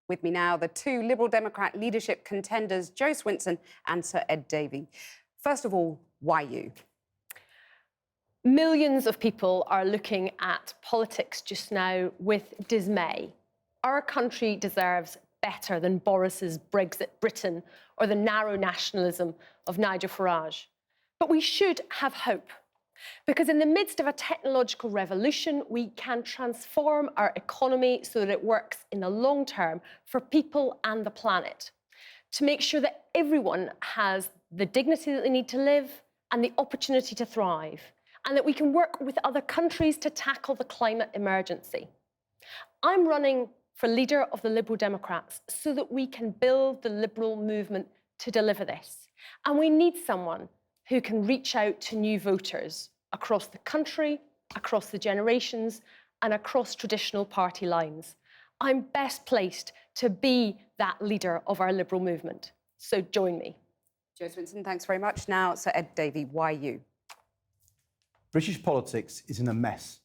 With me now, the two Liberal Democrat leadership contenders, Jo Swinson and Sir Ed Davey. First of all, why you? Millions of people are looking at politics just now with dismay. Our country deserves better than Boris's Brexit Britain or the narrow nationalism of Nigel Farage. But we should have hope, because in the midst of a technological revolution, we can transform our economy so that it works in the long term for people and the planet, to make sure that everyone has the dignity that they need to live and the opportunity to thrive, and that we can work with other countries to tackle the climate emergency. I'm running for leader of the Liberal Democrats so that we can build the Liberal movement to deliver this. And we need someone who can reach out to new voters across the country, across the generations, and across traditional party lines. I'm best placed to be that leader of our Liberal movement. So join me. Jo Swinson, thanks very much. Now, Sir Ed Davey, why you? British politics is in a mess.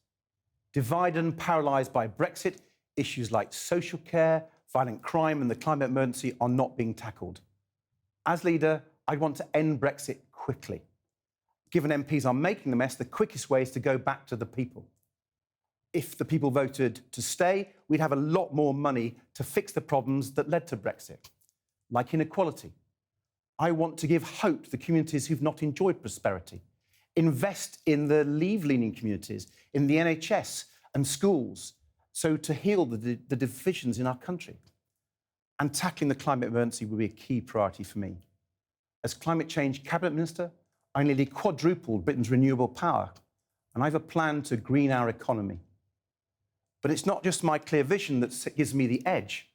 Divided and paralysed by Brexit, issues like social care, violent crime and the climate emergency are not being tackled. As leader, I want to end Brexit quickly. Given MPs are making the mess, the quickest way is to go back to the people. If the people voted to stay, we'd have a lot more money to fix the problems that led to Brexit, like inequality. I want to give hope to the communities who've not enjoyed prosperity. Invest in the leave-leaning communities, in the NHS and schools, so to heal the divisions in our country. And tackling the climate emergency will be a key priority for me. As Climate Change Cabinet Minister, I nearly quadrupled Britain's renewable power, and I have a plan to green our economy. But it's not just my clear vision that gives me the edge,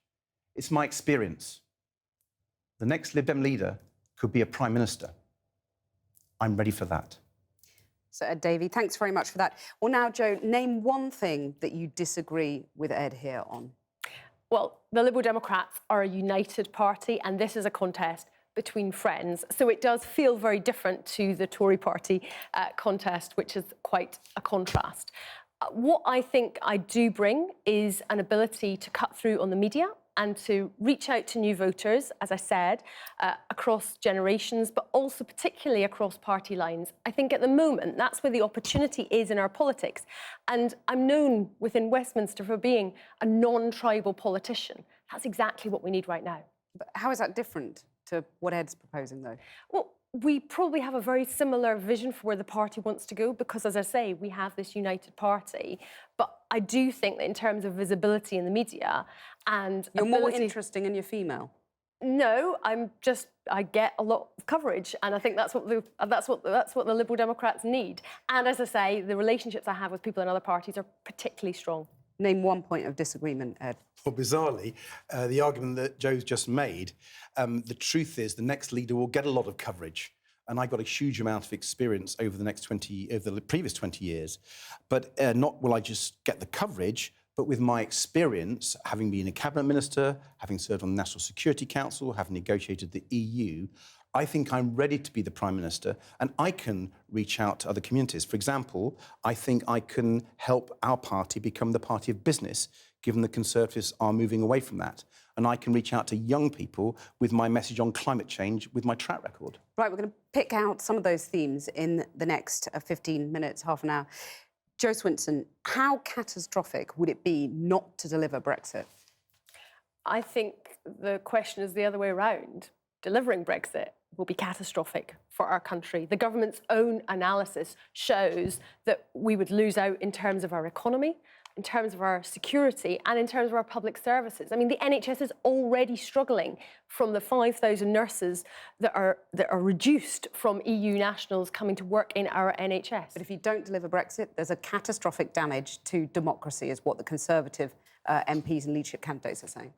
it's my experience. The next Lib Dem leader could be a Prime Minister. I'm ready for that. Sir Ed Davey, thanks very much for that. Well, now, Jo, name one thing that you disagree with Ed here on. Well, the Liberal Democrats are a united party, and this is a contest between friends. So it does feel very different to the Tory party contest, which is quite a contrast. What I think I do bring is an ability to cut through on the media and to reach out to new voters, as I said, across generations, but also particularly across party lines. I think at the moment, that's where the opportunity is in our politics. And I'm known within Westminster for being a non-tribal politician. That's exactly what we need right now. But how is that different to what Ed's proposing, though? Well, we probably have a very similar vision for where the party wants to go because, as I say, we have this united party. But I do think that in terms of visibility in the media and You're more interesting and you're female. No, I get a lot of coverage, and I think that's what the Liberal Democrats need. And as I say, the relationships I have with people in other parties are particularly strong. Name one point of disagreement, Ed. Well, bizarrely, the argument that Jo's just made, the truth is the next leader will get a lot of coverage. And I got a huge amount of experience over the previous 20 years. But not will I just get the coverage, but with my experience, having been a cabinet minister, having served on the National Security Council, having negotiated the EU, I think I'm ready to be the Prime Minister, and I can reach out to other communities. For example, I think I can help our party become the party of business, given the Conservatives are moving away from that. And I can reach out to young people with my message on climate change, with my track record. Right, we're going to pick out some of those themes in the next 15 minutes, half an hour. Jo Swinson, how catastrophic would it be not to deliver Brexit? I think the question is the other way around. Delivering Brexit will be catastrophic for our country. The government's own analysis shows that we would lose out in terms of our economy, in terms of our security, and in terms of our public services. I mean, the NHS is already struggling from the 5,000 nurses that are reduced from EU nationals coming to work in our NHS. But if you don't deliver Brexit, there's a catastrophic damage to democracy, is what the Conservative MPs and leadership candidates are saying.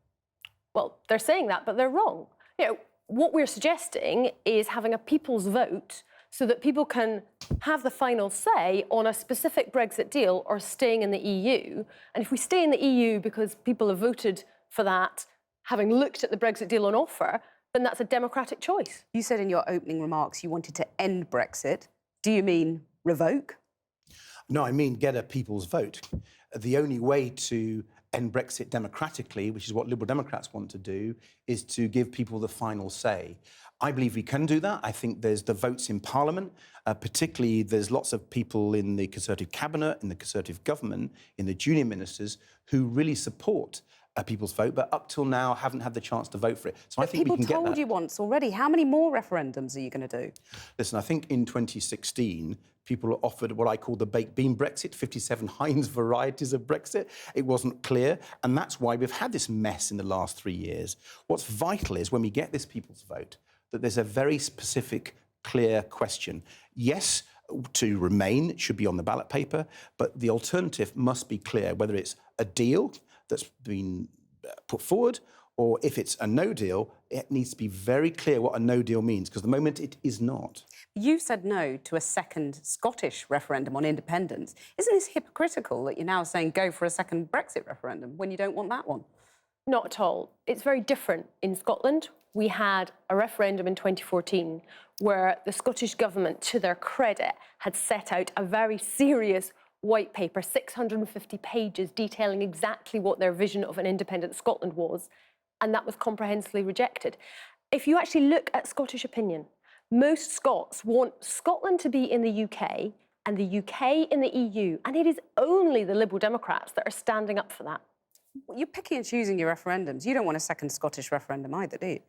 Well, they're saying that, but they're wrong. You know, what we're suggesting is having a people's vote so that people can have the final say on a specific Brexit deal or staying in the EU. And if we stay in the EU because people have voted for that, having looked at the Brexit deal on offer, then that's a democratic choice. You said in your opening remarks you wanted to end Brexit. Do you mean revoke? No, I mean get a people's vote. The only way to end Brexit democratically, which is what Liberal Democrats want to do, is to give people the final say. I believe we can do that. I think there's the votes in Parliament, particularly there's lots of people in the Conservative cabinet, in the Conservative government, in the junior ministers who really support people's vote, but up till now haven't had the chance to vote for it. So I think we can get that. People told you once already. How many more referendums are you going to do? Listen, I think in 2016, people offered what I call the baked bean Brexit, 57 Heinz varieties of Brexit. It wasn't clear, and that's why we've had this mess in the last 3 years. What's vital is when we get this people's vote, that there's a very specific, clear question. Yes, to remain, it should be on the ballot paper, but the alternative must be clear, whether it's a deal that's been put forward, or if it's a no deal, it needs to be very clear what a no deal means, because the moment it is not. You said no to a second Scottish referendum on independence. Isn't this hypocritical that you're now saying go for a second Brexit referendum when you don't want that one? Not at all. It's very different. In Scotland, we had a referendum in 2014 where the Scottish Government, to their credit, had set out a very serious white paper, 650 pages, detailing exactly what their vision of an independent Scotland was, and that was comprehensively rejected. If you actually look at Scottish opinion, most Scots want Scotland to be in the UK and the UK in the EU, and it is only the Liberal Democrats that are standing up for that. You're picking and choosing your referendums. You don't want a second Scottish referendum either, do you?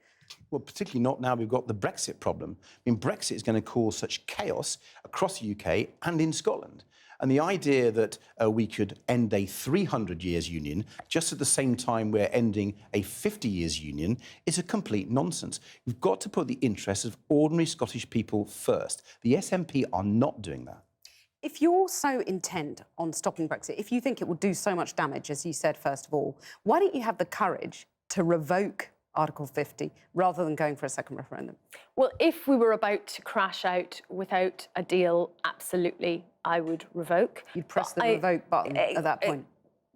Well, particularly not now we've got the Brexit problem. I mean, Brexit is going to cause such chaos across the UK and in Scotland. And the idea that we could end a 300 years union just at the same time we're ending a 50 years union is a complete nonsense. We've got to put the interests of ordinary Scottish people first. The SNP are not doing that. If you're so intent on stopping Brexit, if you think it will do so much damage, as you said, first of all, why don't you have the courage to revoke Article 50 rather than going for a second referendum? Well, if we were about to crash out without a deal, absolutely, I would revoke. You'd press the revoke button at that point?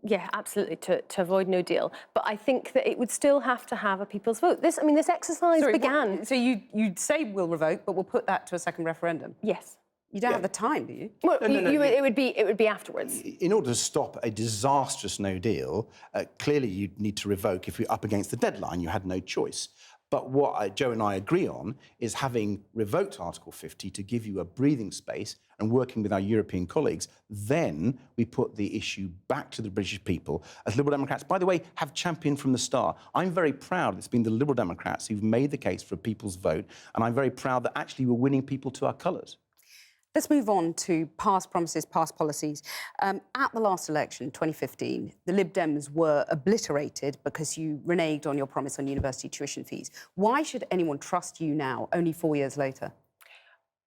Yeah, absolutely, to avoid no deal. But I think that it would still have to have a people's vote. This exercise began... So you'd say we'll revoke, but we'll put that to a second referendum? Yes. You don't have the time, do you? Well, it would be afterwards. In order to stop a disastrous no deal, clearly you'd need to revoke if you're up against the deadline. You had no choice. But what Joe and I agree on is having revoked Article 50 to give you a breathing space and working with our European colleagues, then we put the issue back to the British people, as Liberal Democrats, by the way, have championed from the start. I'm very proud it's been the Liberal Democrats who've made the case for a people's vote, and I'm very proud that actually we're winning people to our colours. Let's move on to past promises, past policies. At the last election, 2015, the Lib Dems were obliterated because you reneged on your promise on university tuition fees. Why should anyone trust you now, only 4 years later?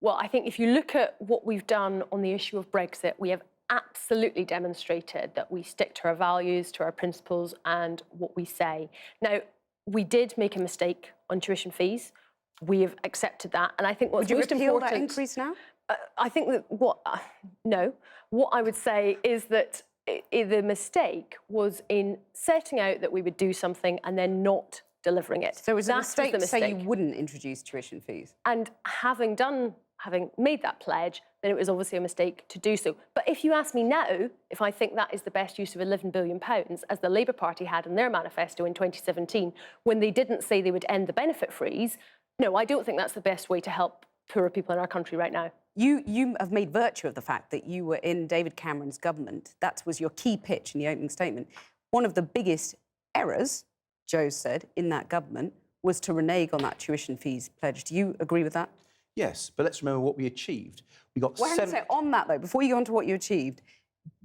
Well, I think if you look at what we've done on the issue of Brexit, we have absolutely demonstrated that we stick to our values, to our principles and what we say. Now, we did make a mistake on tuition fees. We have accepted that. And I think what's most important... Would you repeal that increase now? I think that what I would say is that the mistake was in setting out that we would do something and then not delivering it. So it was a mistake to say you wouldn't introduce tuition fees? And having made that pledge, then it was obviously a mistake to do so. But if you ask me now, if I think that is the best use of £11 billion, as the Labour Party had in their manifesto in 2017, when they didn't say they would end the benefit freeze, no, I don't think that's the best way to help poorer people in our country right now. You have made virtue of the fact that you were in David Cameron's government. That was your key pitch in the opening statement. One of the biggest errors, Joe said, in that government was to renege on that tuition fees pledge. Do you agree with that? Yes, but let's remember what we achieved. We got on that, though, before you go on to what you achieved,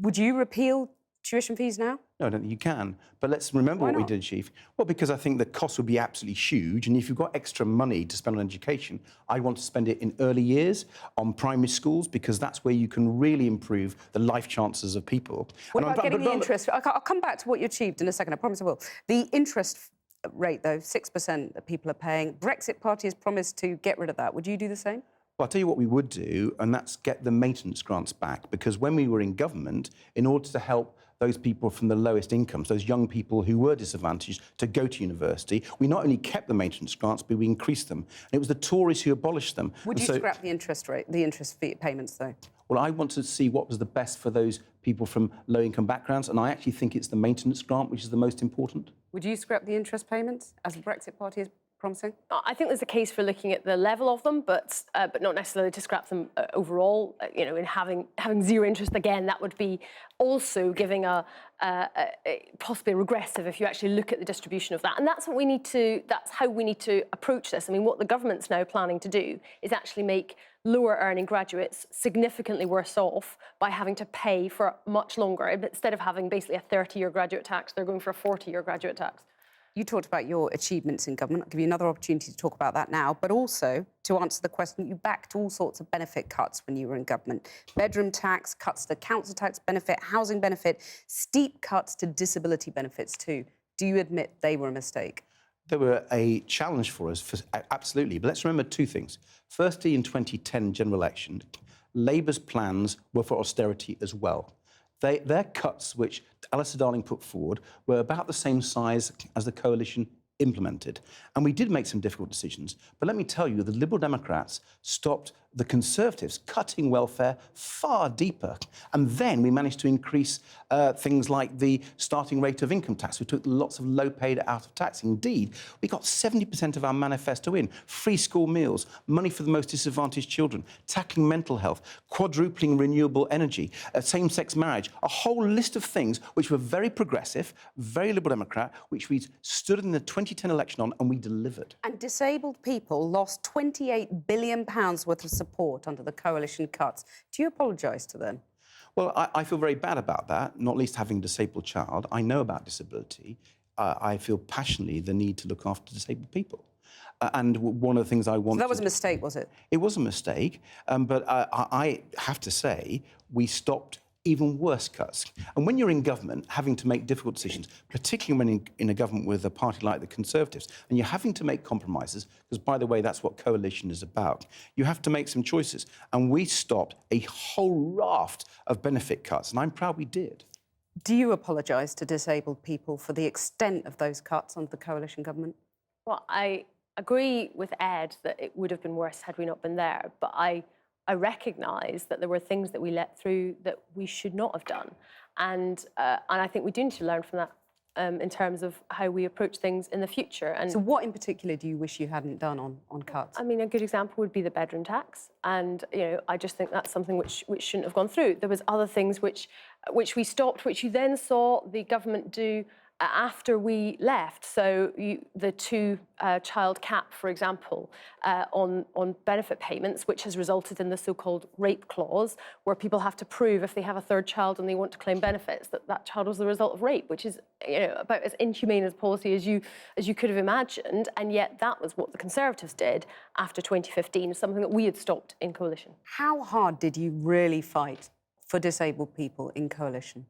would you repeal tuition fees now? No, I don't think you can. But let's remember what we did achieve. Well, because I think the cost would be absolutely huge. And if you've got extra money to spend on education, I want to spend it in early years, on primary schools, because that's where you can really improve the life chances of people. What about getting the interest? I'll come back to what you achieved in a second, I promise I will. The interest rate, though, 6% that people are paying. Brexit Party has promised to get rid of that. Would you do the same? Well, I'll tell you what we would do, and that's get the maintenance grants back, because when we were in government, in order to help those people from the lowest incomes, those young people who were disadvantaged, to go to university. We not only kept the maintenance grants, but we increased them. And it was the Tories who abolished them. Would you scrap the interest fee payments, though? Well, I want to see what was the best for those people from low-income backgrounds, and I actually think it's the maintenance grant which is the most important. Would you scrap the interest payments, as the Brexit Party is promising? I think there's a case for looking at the level of them, but not necessarily to scrap them overall. You know, in having zero interest, again, that would be also giving a possibly regressive if you actually look at the distribution of that. And that's what we need to. That's how we need to approach this. I mean, what the government's now planning to do is actually make lower earning graduates significantly worse off by having to pay for much longer. Instead of having basically a 30-year graduate tax, they're going for a 40-year graduate tax. You talked about your achievements in government. I'll give you another opportunity to talk about that now, but also to answer the question, you backed all sorts of benefit cuts when you were in government. Bedroom tax, cuts to council tax benefit, housing benefit, steep cuts to disability benefits too. Do you admit they were a mistake? They were a challenge for us, absolutely. But let's remember two things. Firstly, in 2010 general election, Labour's plans were for austerity as well. Their cuts, which Alistair Darling put forward, were about the same size as the coalition implemented. And we did make some difficult decisions. But let me tell you, the Liberal Democrats stopped the Conservatives cutting welfare far deeper. And then we managed to increase things like the starting rate of income tax. We took lots of low-paid out of tax. Indeed, we got 70% of our manifesto in. Free school meals, money for the most disadvantaged children, tackling mental health, quadrupling renewable energy, same-sex marriage, a whole list of things which were very progressive, very Liberal Democrat, which we stood in the 2010 election on, and we delivered. And disabled people lost £28 billion worth of support under the coalition cuts. Do you apologise to them? Well, I feel very bad about that, not least having a disabled child. I know about disability. I feel passionately the need to look after disabled people. And one of the things I want... So that was a mistake, was it? It was a mistake, but I have to say we stopped even worse cuts. And when you're in government, having to make difficult decisions, particularly when in a government with a party like the Conservatives, and you're having to make compromises, because, by the way, that's what coalition is about, you have to make some choices. And we stopped a whole raft of benefit cuts, and I'm proud we did. Do you apologise to disabled people for the extent of those cuts under the coalition government? Well, I agree with Ed that it would have been worse had we not been there, but I recognise that there were things that we let through that we should not have done. And I think we do need to learn from that in terms of how we approach things in the future. And so what in particular do you wish you hadn't done on cuts? I mean, a good example would be the bedroom tax. And, you know, I just think that's something which shouldn't have gone through. There was other things which we stopped, which you then saw the government do after we left. So the two-child cap, for example, on benefit payments, which has resulted in the so-called rape clause, where people have to prove if they have a third child and they want to claim benefits that that child was the result of rape, which is, you know, about as inhumane a policy as you could have imagined. And yet that was what the Conservatives did after 2015, something that we had stopped in coalition. How hard did you really fight for disabled people in coalition?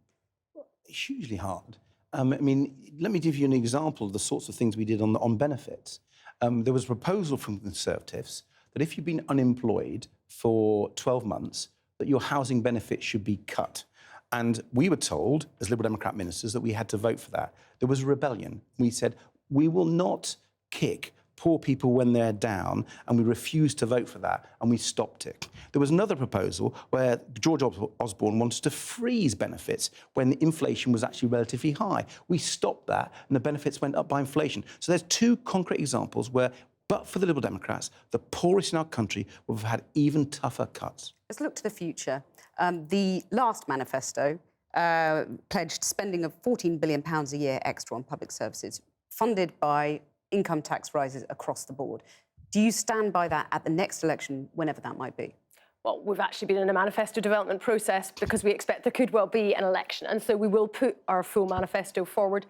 Hugely hard. I mean, let me give you an example of the sorts of things we did on benefits. There was a proposal from the Conservatives that if you've been unemployed for 12 months, that your housing benefits should be cut. And we were told, as Liberal Democrat ministers, that we had to vote for that. There was a rebellion. We said, we will not kick poor people when they're down, and we refused to vote for that, and we stopped it. There was another proposal where George Osborne wanted to freeze benefits when the inflation was actually relatively high. We stopped that, and the benefits went up by inflation. So there's two concrete examples where, but for the Liberal Democrats, the poorest in our country would have had even tougher cuts. Let's look to the future. The last manifesto pledged spending of £14 billion a year extra on public services, funded by income tax rises across the board. Do you stand by that at the next election, whenever that might be? Well, we've actually been in a manifesto development process because we expect there could well be an election. And so we will put our full manifesto forward,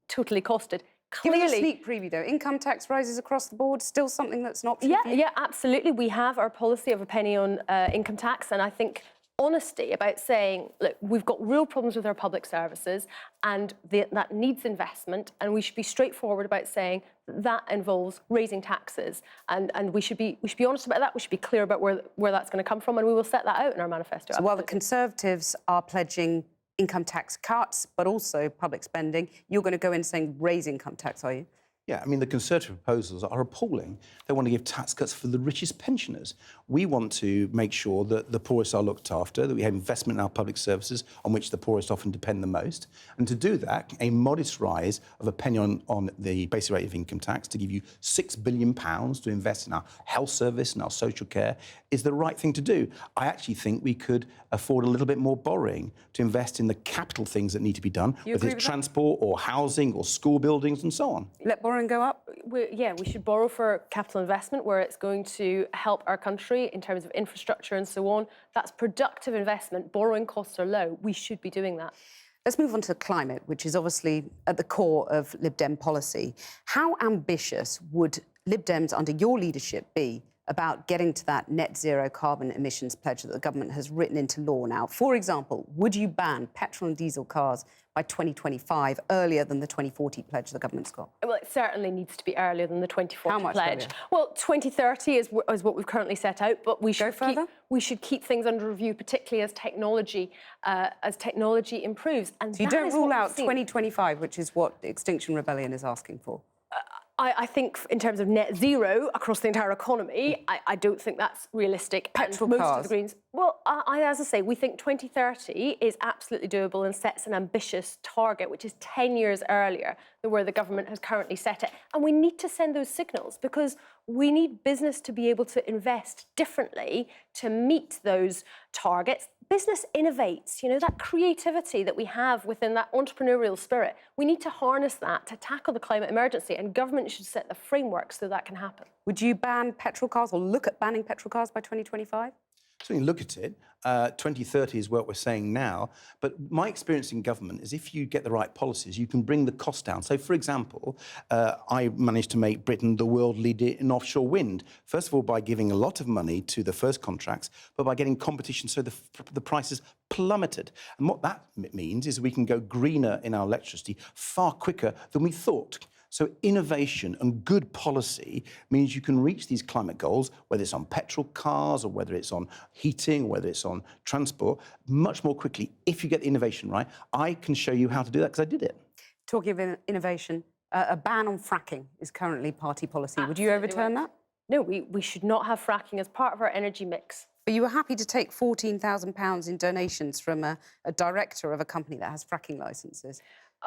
totally costed. Clearly, give me a sneak preview, though. Income tax rises across the board, still something that's an option for you? Yeah, absolutely. We have our policy of a penny on income tax, and I think honesty about saying, look, we've got real problems with our public services and that needs investment, and we should be straightforward about saying that involves raising taxes, and we should be honest about that. We should be clear about where that's going to come from, and we will set that out in our manifesto. So while the Conservatives are pledging income tax cuts, but also public spending. You're going to go in saying raise income tax, are you? Yeah, I mean, the Conservative proposals are appalling. They want to give tax cuts for the richest pensioners. We want to make sure that the poorest are looked after, that we have investment in our public services on which the poorest often depend the most. And to do that, a modest rise of a penny on the basic rate of income tax to give you £6 billion to invest in our health service and our social care is the right thing to do. I actually think we could afford a little bit more borrowing to invest in the capital things that need to be done, whether it's transport or housing or school buildings and so on. Let borrowing go up? Yeah, we should borrow for capital investment where it's going to help our country in terms of infrastructure and so on. That's productive investment. Borrowing costs are low. We should be doing that. Let's move on to climate, which is obviously at the core of Lib Dem policy. How ambitious would Lib Dems under your leadership be about getting to that net zero carbon emissions pledge that the government has written into law now? For example, would you ban petrol and diesel cars by 2025, earlier than the 2040 pledge the government's got? Well, it certainly needs to be earlier than the 2040 How much pledge. earlier? Well, 2030 is what we've currently set out, but we should further? keep things under review, particularly as technology improves. And So you don't rule out 2025, which is what Extinction Rebellion is asking for? I think in terms of net zero across the entire economy, I don't think that's realistic. Petrol and most cars? of the Greens, well, as I say, we think 2030 is absolutely doable and sets an ambitious target, which is 10 years earlier than where the government has currently set it. And we need to send those signals because we need business to be able to invest differently to meet those targets. Business innovates, you know, that creativity that we have within that entrepreneurial spirit. We need to harness that to tackle the climate emergency, and government should set the framework so that can happen. Would you ban petrol cars or look at banning petrol cars by 2025? Certainly look at it. 2030 is what we're saying now. But my experience in government is if you get the right policies, you can bring the cost down. So, for example, I managed to make Britain the world leader in offshore wind. First of all, by giving a lot of money to the first contracts, but by getting competition so the prices plummeted. And what that means is we can go greener in our electricity far quicker than we thought. So innovation and good policy means you can reach these climate goals, whether it's on petrol cars or whether it's on heating or whether it's on transport, much more quickly. If you get the innovation right, I can show you how to do that because I did it. Talking of innovation, a ban on fracking is currently party policy. Would you overturn that? No, we should not have fracking as part of our energy mix. But you were happy to take £14,000 in donations from a director of a company that has fracking licences,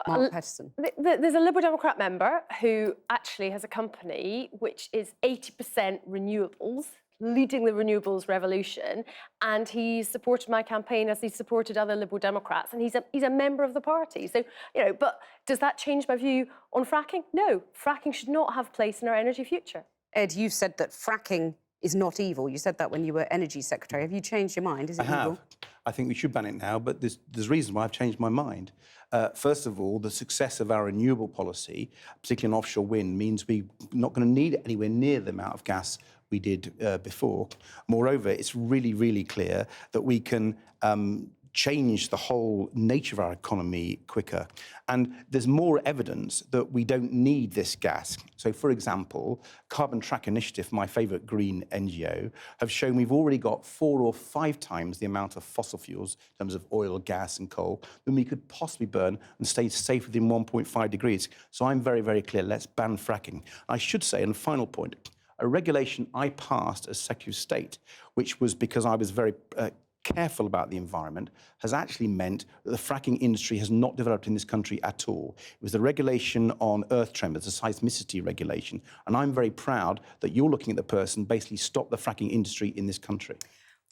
Mark Peterson. There's a Liberal Democrat member who actually has a company which is 80% renewables, leading the renewables revolution, and he's supported my campaign as he's supported other Liberal Democrats, and he's a member of the party. So, you know, but does that change my view on fracking? No, fracking should not have place in our energy future. Ed, you've said that fracking is not evil. You said that when you were Energy Secretary. Have you changed your mind? Is it evil? I think we should ban it now, but there's reasons why I've changed my mind. First of all, the success of our renewable policy, particularly in offshore wind, means we're not going to need anywhere near the amount of gas we did before. Moreover, it's really, really clear that we can change the whole nature of our economy quicker. And there's more evidence that we don't need this gas. So, for example, Carbon Track Initiative, my favourite green NGO, have shown we've already got 4 or 5 times the amount of fossil fuels in terms of oil, gas and coal than we could possibly burn and stay safe within 1.5 degrees. So I'm very, very clear, let's ban fracking. I should say, and final point, a regulation I passed as Secretary of State, which was because I was very careful about the environment, has actually meant that the fracking industry has not developed in this country at all. It was the regulation on earth tremors, the seismicity regulation, and I'm very proud that you're looking at the person basically stop the fracking industry in this country.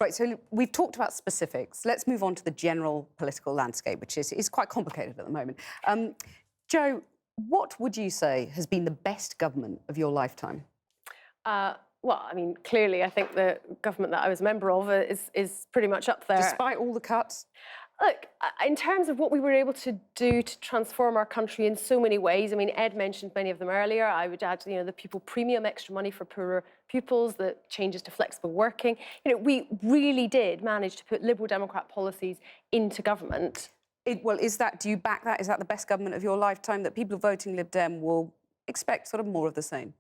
Right, so we've talked about specifics. Let's move on to the general political landscape, which is quite complicated at the moment. Joe, what would you say has been the best government of your lifetime? Well, I mean, clearly, I think the government that I was a member of is pretty much up there. Despite all the cuts? Look, in terms of what we were able to do to transform our country in so many ways, I mean, Ed mentioned many of them earlier. I would add, you know, the pupil premium, extra money for poorer pupils, the changes to flexible working. You know, we really did manage to put Liberal Democrat policies into government. Well, do you back that? Is that the best government of your lifetime, that people voting Lib Dem will expect sort of more of the same?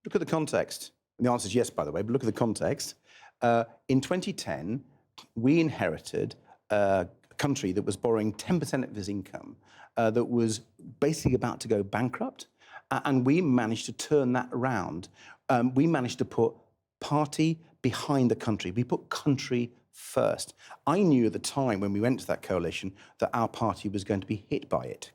Look at the context. And the answer is yes, by the way, but look at the context. In 2010, we inherited a country that was borrowing 10% of its income, that was basically about to go bankrupt. And we managed to turn that around. We managed to put party behind the country. We put country first. I knew at the time when we went to that coalition that our party was going to be hit by it.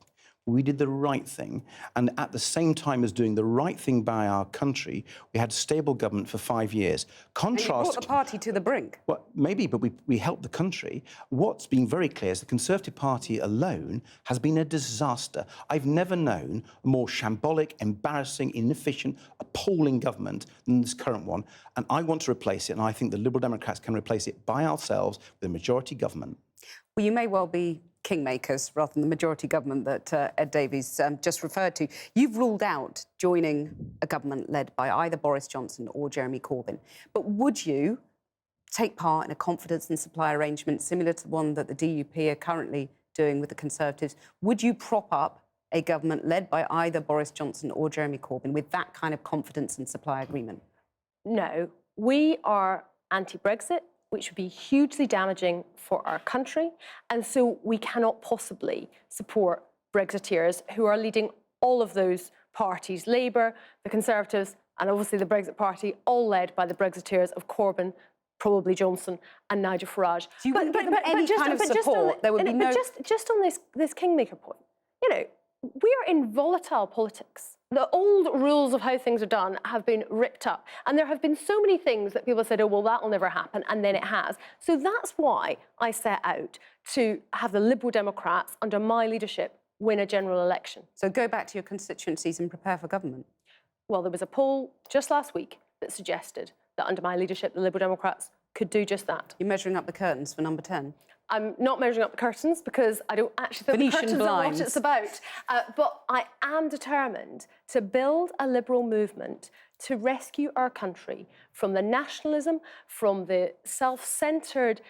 We did the right thing, and at the same time as doing the right thing by our country, we had stable government for 5 years. And you brought the party to the brink. Well, maybe, but we helped the country. What's been very clear is the Conservative Party alone has been a disaster. I've never known a more shambolic, embarrassing, inefficient, appalling government than this current one, and I want to replace it, and I think the Liberal Democrats can replace it by ourselves with a majority government. Well, you may well be kingmakers rather than the majority government that Ed Davey's just referred to. You've ruled out joining a government led by either Boris Johnson or Jeremy Corbyn. But would you take part in a confidence and supply arrangement similar to the one that the DUP are currently doing with the Conservatives? Would you prop up a government led by either Boris Johnson or Jeremy Corbyn with that kind of confidence and supply agreement? No, we are anti-Brexit, which would be hugely damaging for our country. And so we cannot possibly support Brexiteers who are leading all of those parties, Labour, the Conservatives, and obviously the Brexit Party, all led by the Brexiteers of Corbyn, probably Johnson, and Nigel Farage. So you wouldn't give them any kind of support? There would be no... Just on this kingmaker point, you know, we are in volatile politics. The old rules of how things are done have been ripped up. And there have been so many things that people said, oh, well, that will never happen. And then it has. So that's why I set out to have the Liberal Democrats, under my leadership, win a general election. So go back to your constituencies and prepare for government. Well, there was a poll just last week that suggested that under my leadership, the Liberal Democrats could do just that. You're measuring up the curtains for number 10? I'm not measuring up the curtains because I don't actually think the curtains are what it's about. But I am determined to build a Liberal movement to rescue our country from the nationalism, from the self-centred,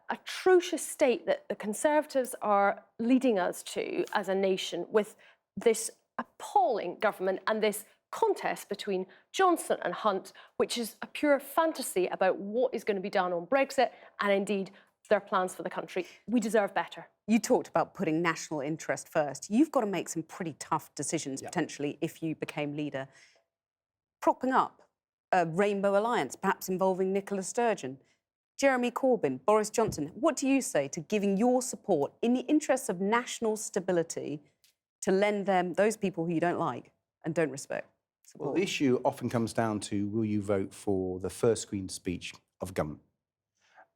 atrocious state that the Conservatives are leading us to as a nation, with this appalling government and this contest between Johnson and Hunt, which is a pure fantasy about what is going to be done on Brexit and indeed their plans for the country. We deserve better. You talked about putting national interest first. You've got to make some pretty tough decisions, potentially, if you became leader. Propping up a Rainbow Alliance, perhaps involving Nicola Sturgeon, Jeremy Corbyn, Boris Johnson. What do you say to giving your support in the interests of national stability to lend them, those people who you don't like and don't respect, support? Well, the issue often comes down to, will you vote for the first Queen's speech of government?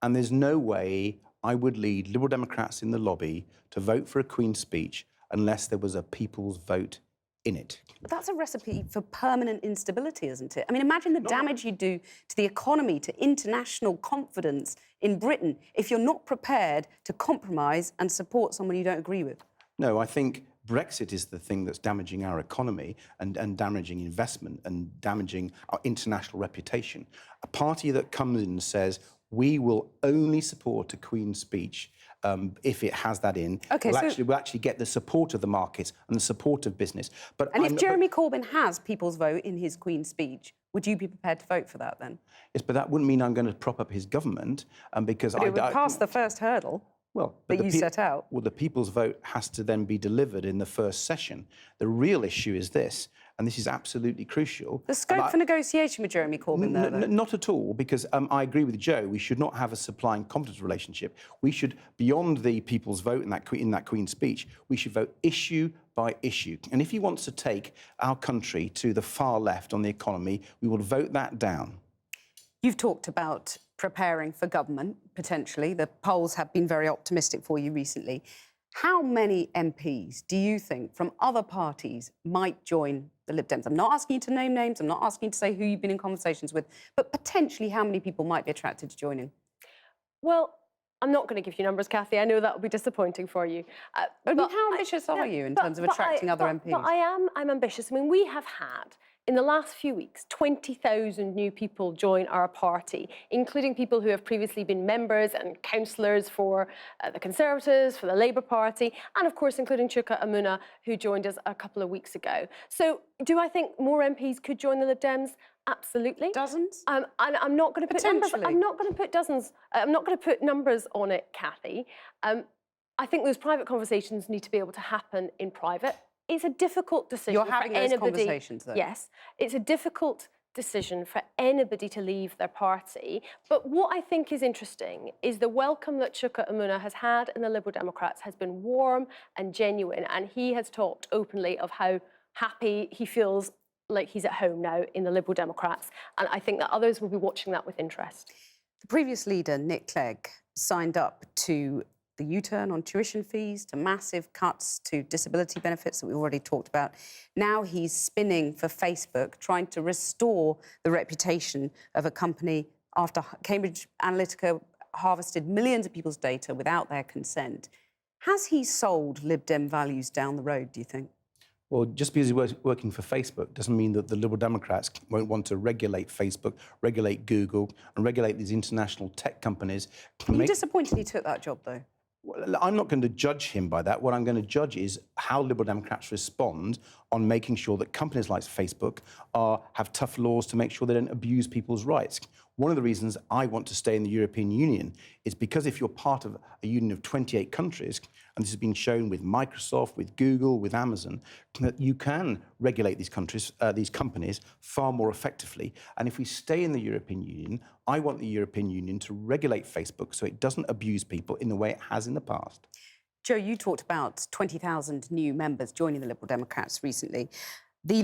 And there's no way I would lead Liberal Democrats in the lobby to vote for a Queen's speech unless there was a people's vote in it. But that's a recipe for permanent instability, isn't it? I mean, imagine the damage you do to the economy, to international confidence in Britain, if you're not prepared to compromise and support someone you don't agree with. No, I think Brexit is the thing that's damaging our economy and damaging investment and damaging our international reputation. A party that comes in and says, we will only support a Queen's speech if it has that in. Okay, we'll actually get the support of the markets and the support of business. And if Jeremy Corbyn has people's vote in his Queen's speech, would you be prepared to vote for that then? Yes, but that wouldn't mean I'm going to prop up his government because but it would pass the first hurdle. Well, that you set out. Well, the people's vote has to then be delivered in the first session. The real issue is this, and this is absolutely crucial. The scope for negotiation with Jeremy Corbyn there, though? Not at all, because I agree with Joe. We should not have a supply and confidence relationship. We should, beyond the people's vote in that Queen's speech, we should vote issue by issue. And if he wants to take our country to the far left on the economy, we will vote that down. You've talked about preparing for government, potentially. The polls have been very optimistic for you recently. How many MPs do you think from other parties might join the Lib Dems? I'm not asking you to name names, I'm not asking you to say who you've been in conversations with, but potentially how many people might be attracted to joining? Well, I'm not going to give you numbers, Cathy. I know that will be disappointing for you. But how ambitious are you in terms of attracting other MPs? But I'm ambitious. I mean, we have had, in the last few weeks, 20,000 new people join our party, including people who have previously been members and councillors for the Conservatives, for the Labour Party, and of course, including Chuka Amuna, who joined us a couple of weeks ago. So do I think more MPs could join the Lib Dems? Absolutely. Dozens? And I'm not going to put numbers. I'm not going to put dozens. I'm not going to put numbers on it, Cathy. I think those private conversations need to be able to happen in private. It's a difficult decision. You're having for those anybody. conversations, though? Yes, it's a difficult decision for anybody to leave their party. But what I think is interesting is the welcome that Chuka Umunna has had in the Liberal Democrats has been warm and genuine, and he has talked openly of how happy he feels like he's at home now in the Liberal Democrats, and I think that others will be watching that with interest. The previous leader, Nick Clegg, signed up to the U-turn on tuition fees, to massive cuts to disability benefits that we already talked about. Now he's spinning for Facebook, trying to restore the reputation of a company after Cambridge Analytica harvested millions of people's data without their consent. Has he sold Lib Dem values down the road, do you think? Well, just because he's working for Facebook doesn't mean that the Liberal Democrats won't want to regulate Facebook, regulate Google, and regulate these international tech companies. Are you disappointed he took that job, though? Well, I'm not going to judge him by that. What I'm going to judge is how Liberal Democrats respond on making sure that companies like Facebook have tough laws to make sure they don't abuse people's rights. One of the reasons I want to stay in the European Union is because if you're part of a union of 28 countries, and this has been shown with Microsoft, with Google, with Amazon, that you can regulate these companies far more effectively. And if we stay in the European Union, I want the European Union to regulate Facebook so it doesn't abuse people in the way it has in the past. Joe, you talked about 20,000 new members joining the Liberal Democrats recently. The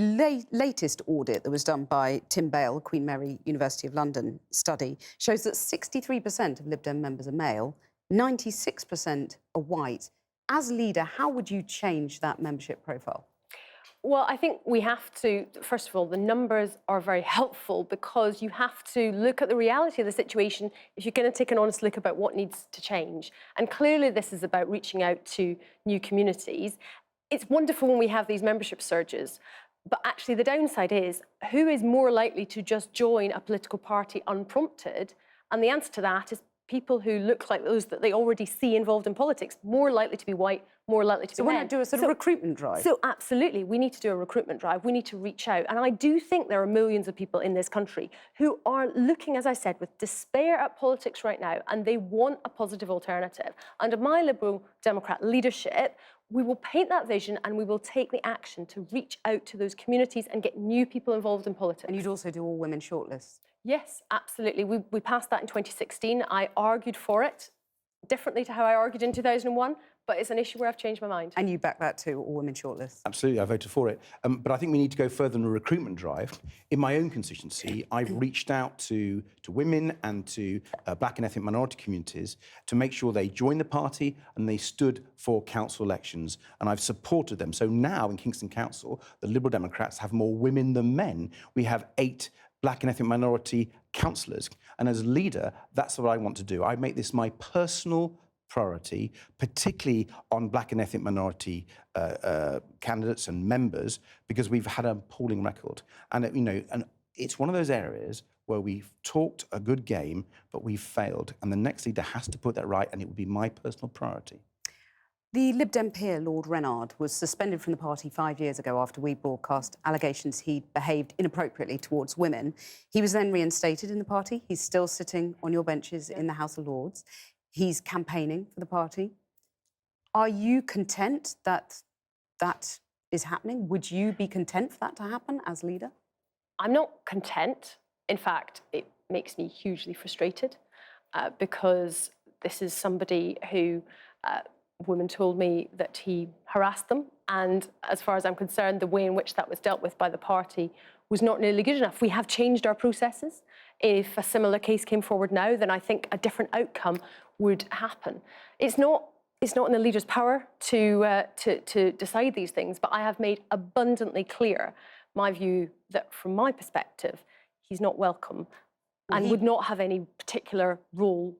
latest audit that was done by Tim Bale, Queen Mary University of London study, shows that 63% of Lib Dem members are male, 96% are white. As leader, how would you change that membership profile? Well, I think we have to, first of all, the numbers are very helpful because you have to look at the reality of the situation if you're going to take an honest look about what needs to change. And clearly this is about reaching out to new communities. It's wonderful when we have these membership surges, but actually the downside is who is more likely to just join a political party unprompted? And the answer to that is people who look like those that they already see involved in politics, more likely to be white, more likely to be men. So why not do a sort of recruitment drive? So absolutely, we need to do a recruitment drive. We need to reach out. And I do think there are millions of people in this country who are looking, as I said, with despair at politics right now, and they want a positive alternative. Under my Liberal Democrat leadership, we will paint that vision and we will take the action to reach out to those communities and get new people involved in politics. And you'd also do all women shortlists? Yes, absolutely. We passed that in 2016. I argued for it differently to how I argued in 2001, but it's an issue where I've changed my mind. And you back that too, all women shortlists? Absolutely, I voted for it. But I think we need to go further in a recruitment drive. In my own constituency, I've reached out to women and to black and ethnic minority communities to make sure they joined the party and they stood for council elections. And I've supported them. So now in Kingston Council, the Liberal Democrats have more women than men. We have 8 black and ethnic minority councillors. And as leader, that's what I want to do. I make this my personal priority, particularly on black and ethnic minority candidates and members, because we've had an appalling record. And, and it's one of those areas where we've talked a good game, but we've failed. And the next leader has to put that right, and it would be my personal priority. The Lib Dem peer, Lord Reynard, was suspended from the party 5 years ago after we broadcast allegations he behaved inappropriately towards women. He was then reinstated in the party. He's still sitting on your benches in the House of Lords. He's campaigning for the party. Are you content that that is happening? Would you be content for that to happen as leader? I'm not content. In fact, it makes me hugely frustrated because this is somebody who women told me that he harassed them. And as far as I'm concerned, the way in which that was dealt with by the party was not nearly good enough. We have changed our processes. If a similar case came forward now, then I think a different outcome would happen. It's not in the leader's power to decide these things, but I have made abundantly clear my view that from my perspective, he's not welcome and would not have any particular role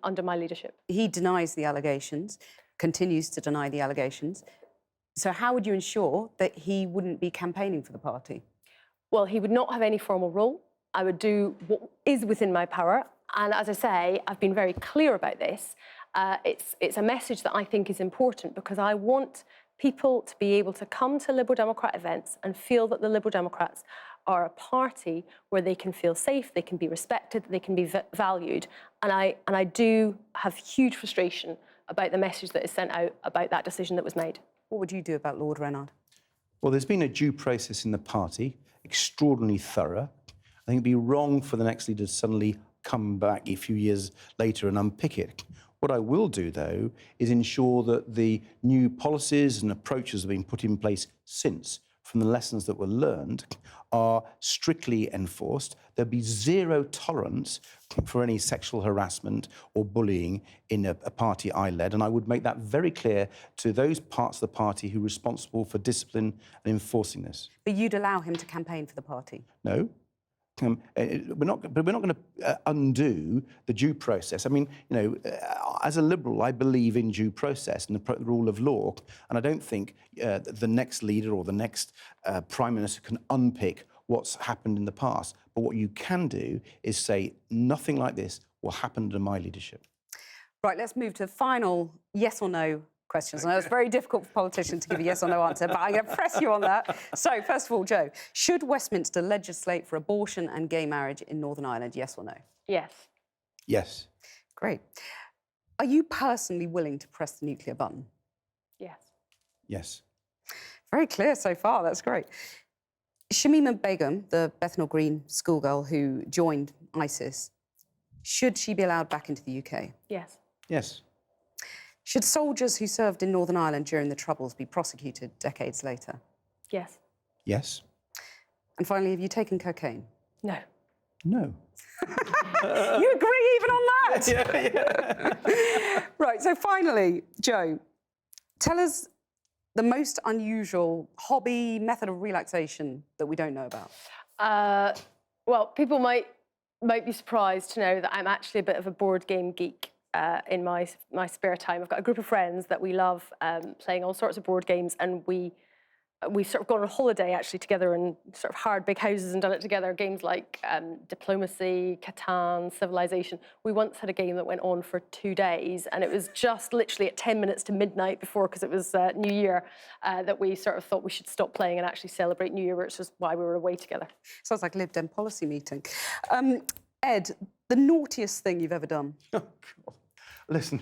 under my leadership. He denies the allegations, continues to deny the allegations. So how would you ensure that he wouldn't be campaigning for the party? Well, he would not have any formal role. I would do what is within my power. And as I say, I've been very clear about this. It's a message that I think is important because I want people to be able to come to Liberal Democrat events and feel that the Liberal Democrats are a party where they can feel safe, they can be respected, they can be valued. And I do have huge frustration about the message that is sent out about that decision that was made. What would you do about Lord Reynard? Well, there's been a due process in the party, extraordinarily thorough. I think it'd be wrong for the next leader to suddenly come back a few years later and unpick it. What I will do, though, is ensure that the new policies and approaches that have been put in place since, from the lessons that were learned, are strictly enforced. There'll be zero tolerance for any sexual harassment or bullying in a party I led, and I would make that very clear to those parts of the party who are responsible for discipline and enforcing this. But you'd allow him to campaign for the party? No. We're not going to undo the due process. I mean, you know, as a Liberal, I believe in due process and the rule of law, and I don't think the next leader or the next Prime Minister can unpick what's happened in the past. But what you can do is say nothing like this will happen under my leadership. Right, let's move to the final yes or no questions. I know it's very difficult for politicians to give a yes or no answer, but I'm going to press you on that. So, first of all, Jo, should Westminster legislate for abortion and gay marriage in Northern Ireland, yes or no? Yes. Yes. Great. Are you personally willing to press the nuclear button? Yes. Yes. Very clear so far, that's great. Shamima Begum, the Bethnal Green schoolgirl who joined ISIS, should she be allowed back into the UK? Yes. Yes. Should soldiers who served in Northern Ireland during the Troubles be prosecuted decades later? Yes. Yes. And finally, have you taken cocaine? No. No. You agree even on that? Yeah. Right, so finally, Jo, tell us the most unusual hobby, method of relaxation that we don't know about. Well, people might be surprised to know that I'm actually a bit of a board game geek. In my spare time, I've got a group of friends that we love playing all sorts of board games, and we've sort of gone on holiday actually together and sort of hired big houses and done it together. Games like Diplomacy, Catan, Civilization. We once had a game that went on for 2 days, and it was just literally at 10 minutes to midnight before, because it was New Year, that we sort of thought we should stop playing and actually celebrate New Year, which is why we were away together. Sounds like a Lib Dem policy meeting. Ed, the naughtiest thing you've ever done? Oh, God. Listen,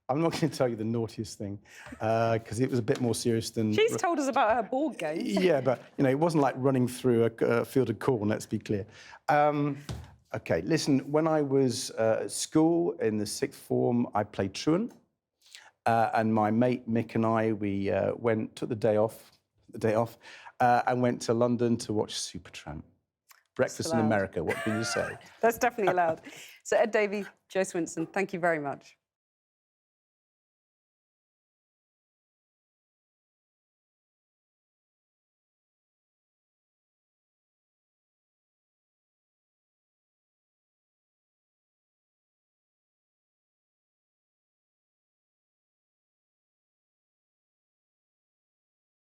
I'm not going to tell you the naughtiest thing, because it was a bit more serious than... She's told us about her board game. Yeah, but, you know, it wasn't like running through a field of corn, let's be clear. OK, listen, when I was at school in the 6th form, I played truant. And my mate Mick and I, we took the day off, and went to London to watch Supertramp. Breakfast in America, what can you say? That's definitely allowed. So Ed Davey, Jo Swinson, thank you very much.